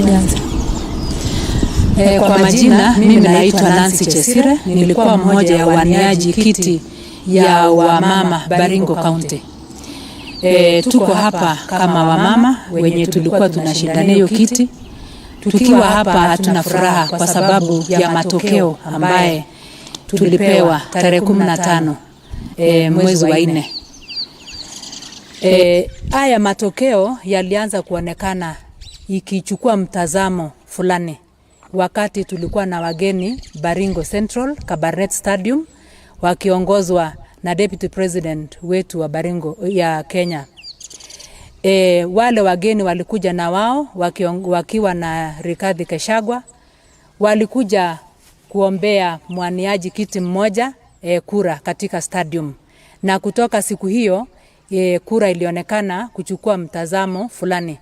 Nianze. Kwa majina mimi naitwa Nancy Chesire, nilikuwa mmoja ya waniaji kiti ya wamama Baringo County. Tuko hapa kama wamama wenye tulikuwa tunashindania hiyo kiti. Tukiwa hapa hatuna furaha kwa sababu ya matokeo ambaye tulipewa tarehe 15 mwezi wa 4. Haya matokeo yalianza kuonekana ikichukua mtazamo fulani wakati tulikuwa na wageni Baringo Central Kabarnet Stadium wakiongozwa na Deputy President wetu wa Baringo ya Kenya. Wale wageni walikuja na wao wakiwa na Rigathi Gachagua, walikuja kuombea mwaniaji kiti mmoja kura katika stadium, na kutoka siku hiyo kura ilionekana kuchukua mtazamo fulani.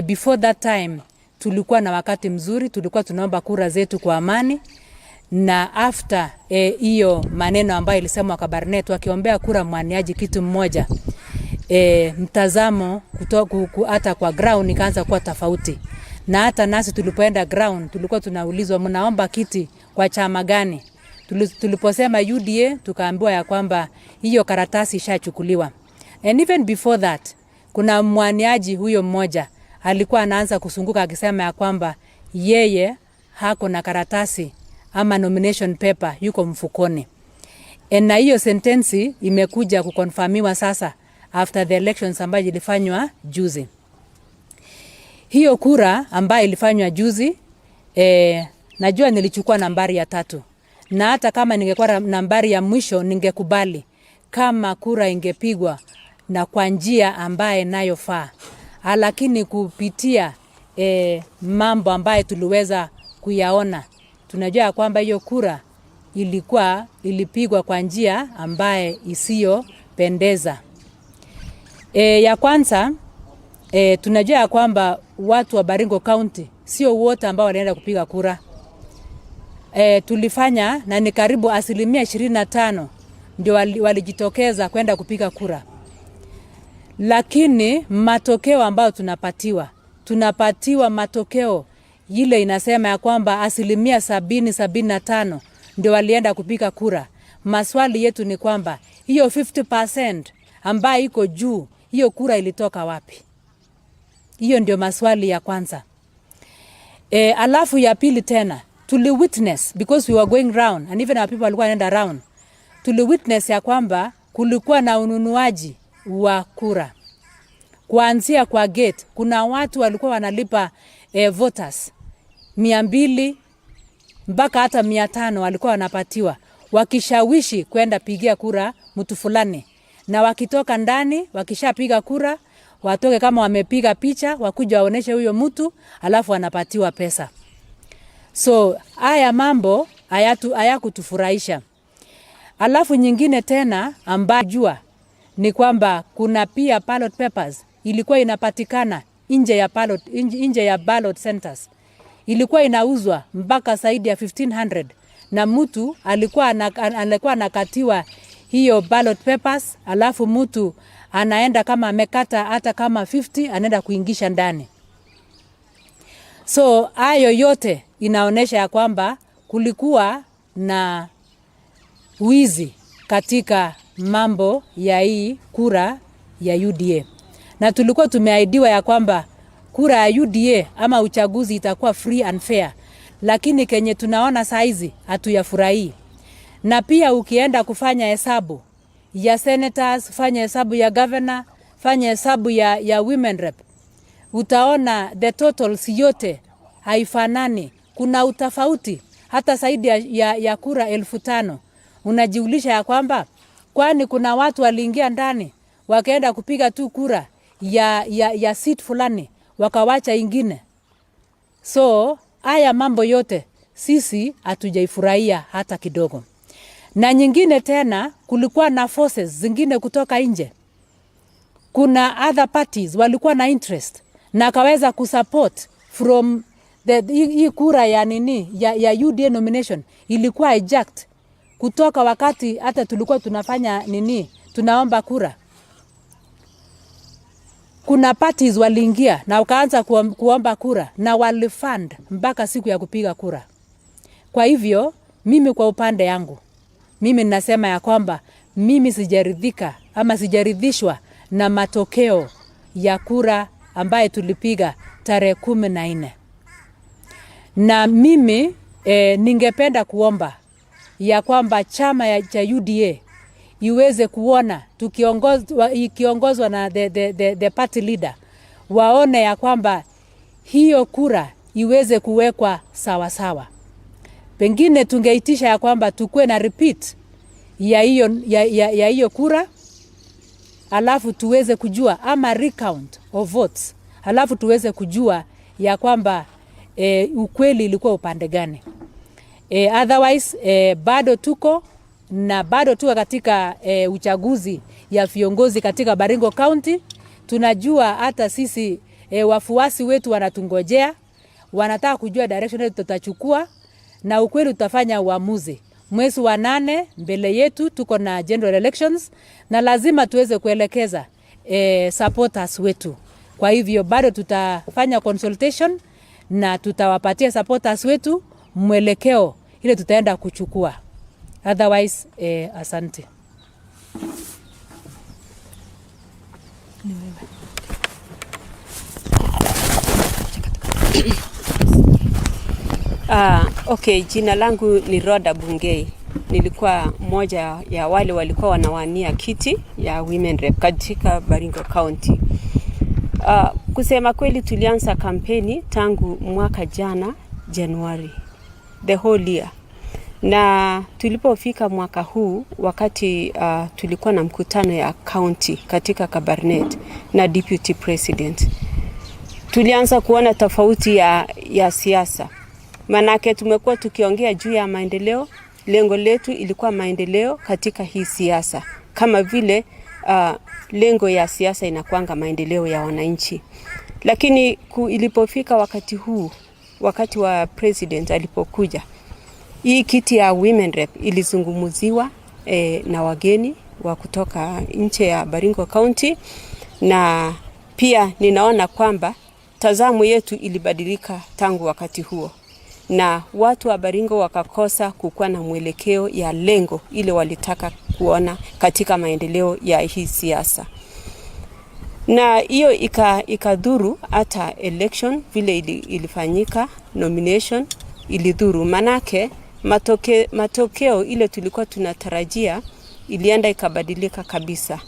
Before that time tulikuwa na wakati mzuri, tulikuwa tunaomba kura zetu kwa amani, na after hiyo maneno ambayo ilisemwa kwa Barnet wakiombea kura mwaniaji kiti mmoja, mtazamo hata kwa ground ikaanza kuwa tofauti. Na hata nasi tulipoenda ground tulikuwa tunaulizwa mnaomba kiti kwa chama gani. Tuliposema UDA tukaambiwa ya kwamba hiyo karatasi ishachukuliwa. And even before that kuna mwaniaji huyo mmoja alikuwa anaanza kusunguka akisema ya kwamba yeye hako na karatasi ama nomination paper yuko mfukoni. Na hiyo sentensi imekuja kukonfirmiwa sasa after the elections ambayo ilifanywa juzi. Hiyo kura ambayo ilifanywa juzi, najua nilichukua nambari ya 3. Na hata kama ningekuwa nambari ya mwisho ningekubali kama kura ingepigwa na kwa njia ambaye nayofaa. Lakini kupitia mambo ambaye tuliweza kuyaona, tunajua kwamba hiyo kura ilipigwa kwa njia ambaye isiyo pendeza. Ya kwanza, tunajua kwamba watu wa Baringo County sio wote ambao wanaenda kupiga kura. Tulifanya na ni karibu 25% ndio walijitokeza kwenda kupiga kura. Lakini matokeo ambayo tunapatiwa matokeo ile inasema ya kwamba 70-75 ndio walienda kupiga kura. Maswali yetu ni kwamba hiyo 50% ambayo iko juu, hiyo kura ilitoka wapi? Hiyo ndio maswali ya kwanza. Alafu ya pili tena, witness because we were going round and even our people walikuwa wanaenda round. Witness ya kwamba kulikuwa na ununuaji wa kura. Kuanzia kwa gate, kuna watu walikuwa wanalipa voters 200 mpaka hata 500 walikuwa wanapatiwa wakishawishi kwenda pigia kura mtu fulani, na wakitoka ndani wakishapiga kura watoke kama wamepiga picha wakuja waoneshe huyo mtu alafu wanapatiwa pesa. So haya mambo hayakutufurahisha. Alafu nyingine tena ambayo jua ni kwamba kuna pia ballot papers ilikuwa inapatikana nje ya ballot centers. Ilikuwa inauzwa mpaka zaidi ya 1500 na mtu alikuwa anakatiwa hiyo ballot papers, alafu mtu anaenda kama amekata hata kama 50 anaenda kuingisha ndani. So hayo yote inaonesha ya kwamba kulikuwa na wizi katika mambo ya hii kura ya UDA. Na tulikuwa tumeahidiwa ya kwamba kura ya UDA ama uchaguzi itakuwa free and fair. Lakini kenye tunaona saizi hatuyafurahii. Na pia ukienda kufanya hesabu ya senators, fanya hesabu ya governor, fanya hesabu ya women rep, utaona the totals yote haifanani. Kuna utofauti hata zaidi ya kura 1500. Unajiulisha ya kwamba kwani kuna watu waliingia ndani wakaenda kupiga tu kura ya seat fulani wakawacha ingine. So haya mambo yote sisi hatujaifurahia hata kidogo. Na nyingine tena kulikuwa na forces zingine kutoka nje. Kuna other parties walikuwa na interest na kaweza kusupport from hii kura ya UDA nomination ilikuwa hijacked kutoka wakati hata tulikuwa tunafanya tunaomba kura. kuna parties waliingia na wakaanza kuomba kura na walifund mpaka siku ya kupiga kura. Kwa hivyo mimi kwa upande yangu, mimi ninasema ya kwamba mimi sijaridhika ama sijaridhishwa na matokeo ya kura ambaye tulipiga tarehe 14. Na mimi ningependa kuomba ya kwamba chama cha UDA iweze kuona ikiongozwa na the party leader, waone ya kwamba hiyo kura iweze kuwekwa sawa sawa. Pengine tungeitisha ya kwamba tukue na repeat ya hiyo kura, alafu tuweze kujua, ama recount of votes, alafu tuweze kujua ya kwamba ukweli ilikuwa upande gani. Otherwise bado tuko katika uchaguzi ya viongozi katika Baringo County. Tunajua hata sisi wafuasi wetu wanatungojea, wanataka kujua direction yetu tutachukua, na ukweli tutafanya uamuzi mwezi wa 8. Mbele yetu tuko na general elections na lazima tuweze kuelekeza supporters wetu. Kwa hivyo bado tutafanya consultation na tutawapatia supporters wetu mwelekeo ile tutaenda kuchukua. Otherwise asante. Okay, jina langu ni Rhoda Bungei. Nilikuwa moja ya wale walikuwa wanawania kiti ya women rep katika Baringo County. Kusema kweli tulianza kampeni tangu mwaka jana January, the whole year. Na tulipofika mwaka huu, wakati tulikuwa na mkutano ya county katika Kabarnet na deputy president, tulianza kuona tofauti ya siasa. Manake tumekuwa tukiongea juu ya maendeleo, lengo letu ilikuwa maendeleo katika hii siasa. Kama vile lengo ya siasa inakuanga maendeleo ya wananchi. Lakini ilipofika wakati huu, wakati wa president alipokuja, hii kiti ya women rep ilizungumuziwa na wageni wa kutoka nje ya Baringo County, na pia ninaona kwamba tazamo yetu ilibadilika tangu wakati huo, na watu wa Baringo wakakosa kukuwa na mwelekeo ya lengo ile walitaka kuona katika maendeleo ya hii siasa. Na hiyo ikadhuru hata election vile ilifanyika, nomination ilidhuru. Manake matokeo ile tulikuwa tunatarajia ilienda ikabadilika kabisa.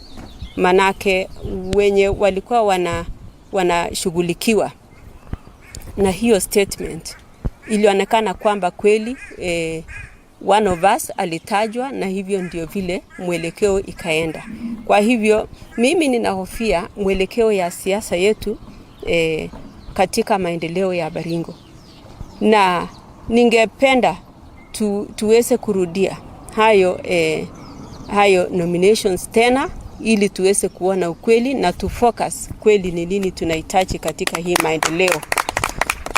Manake wenye walikuwa wanashughulikiwa na hiyo statement, ilionekana kwamba kweli one of us alitajwa, na hivyo ndio vile mwelekeo ikaenda. Kwa hivyo mimi ninahofia mwelekeo ya siasa yetu katika maendeleo ya Baringo, na ningependa tuweze kurudia hayo nominations tena, ili tuweze kuona ukweli na tufocus kweli ni nini tunahitaji katika hii maendeleo.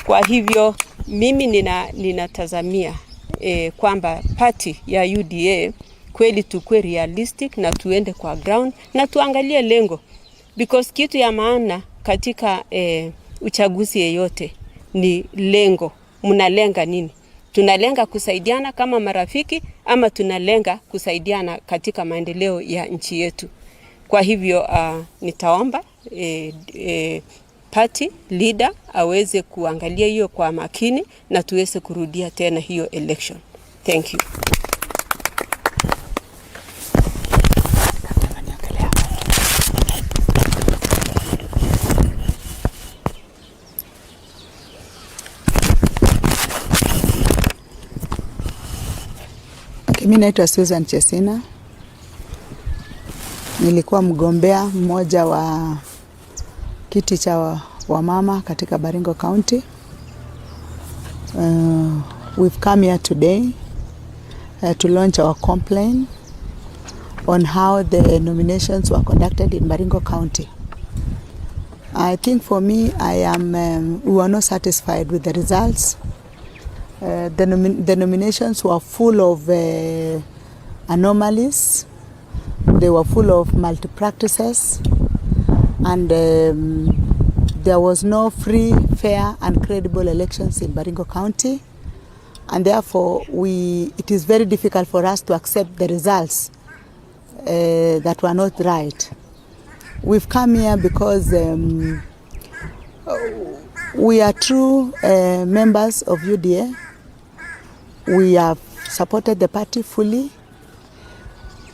Kwa hivyo mimi ninatazamia kwamba party ya UDA kweli tukue realistic na tuende kwa ground na tuangalie lengo, because kitu ya maana katika uchaguzi yeyote ni lengo. Mnalenga nini? Tunalenga kusaidiana kama marafiki, ama tunalenga kusaidiana katika maendeleo ya nchi yetu? Kwa hivyo nitaomba party leader aweze kuangalia hiyo kwa makini na tuweze kurudia tena hiyo election. Thank you. Mimi naitwa Susan Chesina. Nilikuwa mgombea mmoja wa kiti cha wamama katika Baringo County. We've come here today to launch our complaint on how the nominations were conducted in Baringo County. I think for me, we were not satisfied with the results. The nominations were full of anomalies. They were full of multi-practices. and there was no free, fair and credible elections in Baringo County, and therefore it is very difficult for us to accept the results that were not right. We've come here because we are true members of UDA. We have supported the party fully.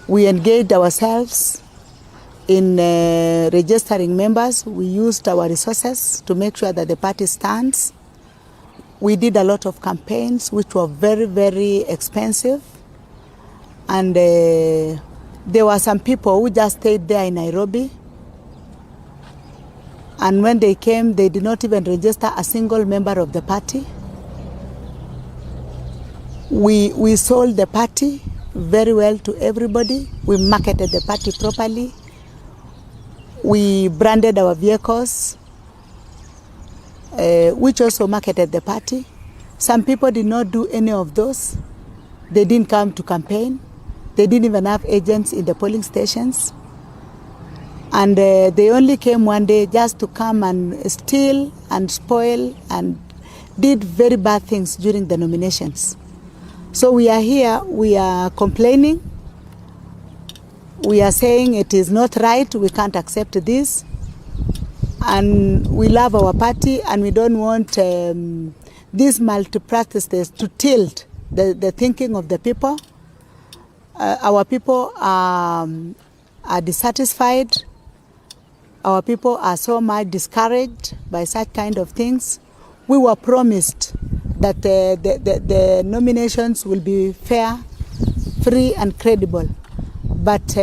We engaged ourselves in registering members. We used our resources to make sure that the party stands. We did a lot of campaigns which were very, very expensive. And there were some people who just stayed there in Nairobi. And when they came, they did not even register a single member of the party. We sold the party very well to everybody. We marketed the party properly. We branded our vehicles, which also marketed the party. Some people did not do any of those. They didn't come to campaign. They didn't even have agents in the polling stations. And they only came one day just to come and steal and spoil and did very bad things during the nominations. So we are here, we are complaining. We are saying it is not right, we can't accept this. And we love our party and we don't want these multi-practices to tilt the thinking of the people. Our people are dissatisfied. Our people are so much discouraged by such kind of things. We were promised that the nominations will be fair, free and credible. But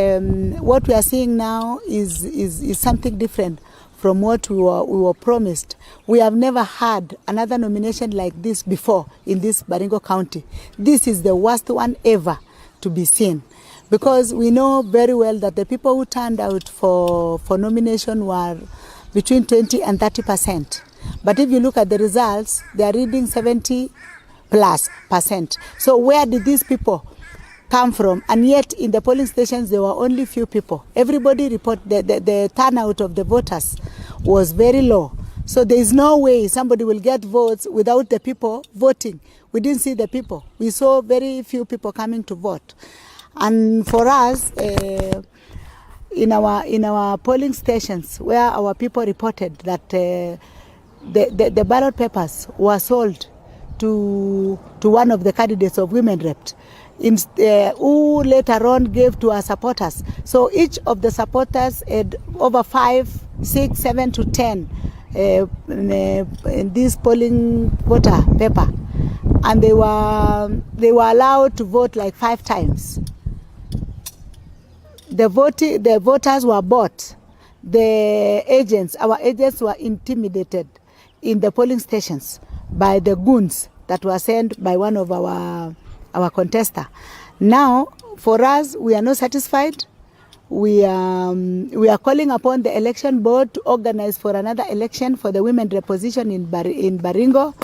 what we are seeing now is something different from what we were promised. We have never had another nomination like this before in this Baringo County. This is the worst one ever to be seen. Because we know very well that the people who turned out for nomination were between 20 and 30%. But if you look at the results, they are reading 70+%. So where did these people come from? And yet in the polling stations, there were only few people. Everybody reported the turnout of the voters was very low. So there is no way somebody will get votes without the people voting. We didn't see the people. We saw very few people coming to vote. And for us, in our polling stations, where our people reported that the ballot papers were sold to one of the candidates of women rep, who later on gave to our supporters. So each of the supporters had over 5, 6, 7 to 10 in this polling voter paper, and they were allowed to vote like 5 times. The voters were bought. Our agents were intimidated in the polling stations by the goons that were sent by one of our contestants. Now, for us, we are not satisfied. We are calling upon the election board to organize for another election for the women rep position in Baringo.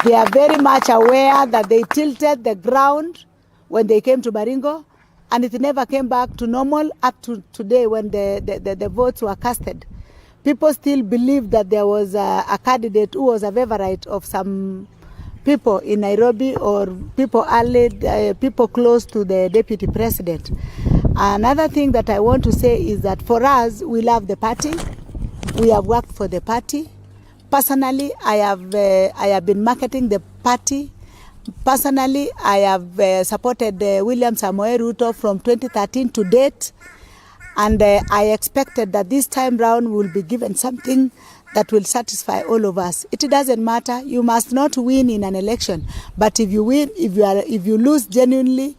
They are very much aware that they tilted the ground when they came to Baringo, and it never came back to normal up to today when the votes were casted. People still believe that there was a candidate who was a favorite of some people in Nairobi or people people close to the deputy president. Another thing that I want to say is that for us, we love the party. We have worked for the party. Personally, I have been marketing the party. Personally, I have supported William Samoei Ruto from 2013 to date, and I expected that this time round we will be given something that will satisfy all of us. It doesn't matter. You must not win in an election, but if you win, if you lose genuinely,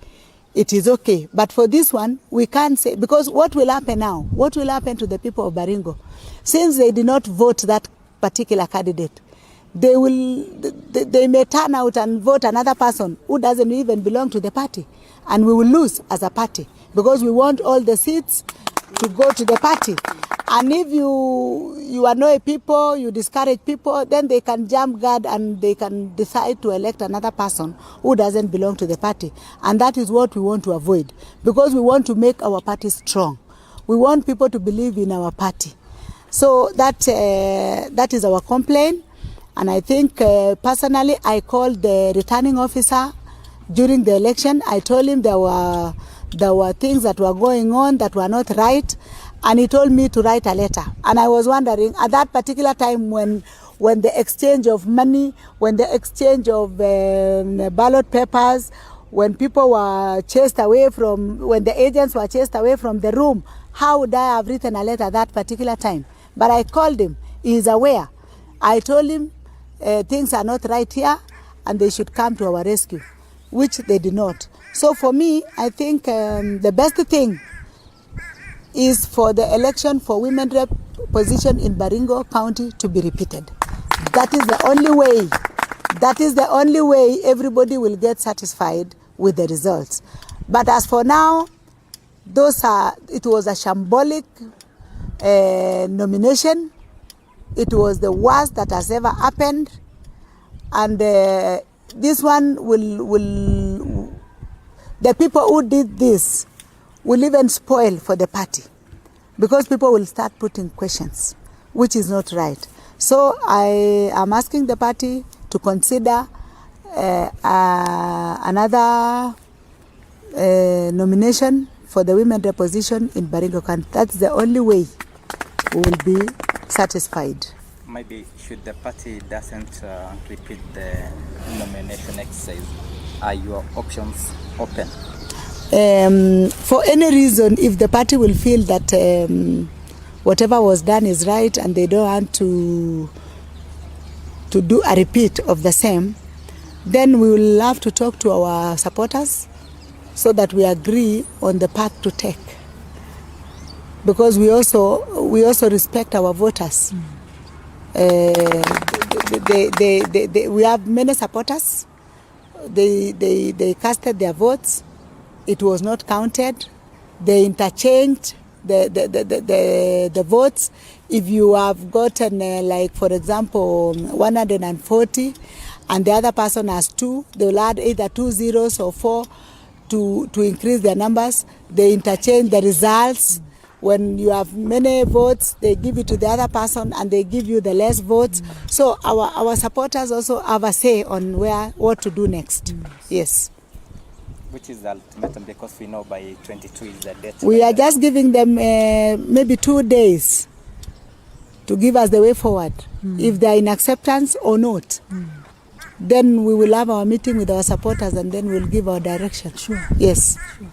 it is okay. But for this one, we can't say, because what will happen now? What will happen to the people of Baringo? Since they did not vote that particular candidate, they may turn out and vote another person who doesn't even belong to the party, and we will lose as a party because we want all the seats to go to the party. And if you annoy people, you discourage people, then they can jump guard and they can decide to elect another person who doesn't belong to the party. And that is what we want to avoid, because we want to make our party strong. We want people to believe in our party. So that is our complaint. And I think personally, I called the returning officer during the election. I told him there were things that were going on that were not right, and he told me to write a letter. And I was wondering at that particular time when the exchange of money, when the exchange of ballot papers, when people were chased away from, when the agents were chased away from the room, how would I have written a letter that particular time? But I called him. He is aware. I told him things are not right here and they should come to our rescue, which they did not. So for me, I think the best thing is for the election for women rep position in Baringo County to be repeated. That is the only way. That is the only way everybody will get satisfied with the results. But as for now, it was a shambolic nomination. It was the worst that has ever happened. And this one the people who did this will even spoil for the party, because people will start putting questions, which is not right. So I am asking the party to consider another nomination for the women position in Baringo County. That's the only way we will be satisfied. Maybe should the party doesn't repeat the nomination exercise, are your options open? For any reason, if the party will feel that whatever was done is right and they don't want to do a repeat of the same, then we will have to talk to our supporters so that we agree on the path to take. Because we also respect our voters. We have many supporters. They casted their votes. It was not counted. They interchanged the votes. If you have gotten, like for example, 140, and the other person has 2, they will add either 2 zeros or 4 to increase their numbers. They interchange the results. When you have many votes, they give it to the other person and they give you the less votes. So our supporters also have a say on what to do next. Yes. Which is the ultimatum, because we know by 22 is the date. We are just giving them maybe 2 days to give us the way forward. If they are in acceptance or not. Then we will have our meeting with our supporters and then we'll give our direction. Sure. Yes. Sure.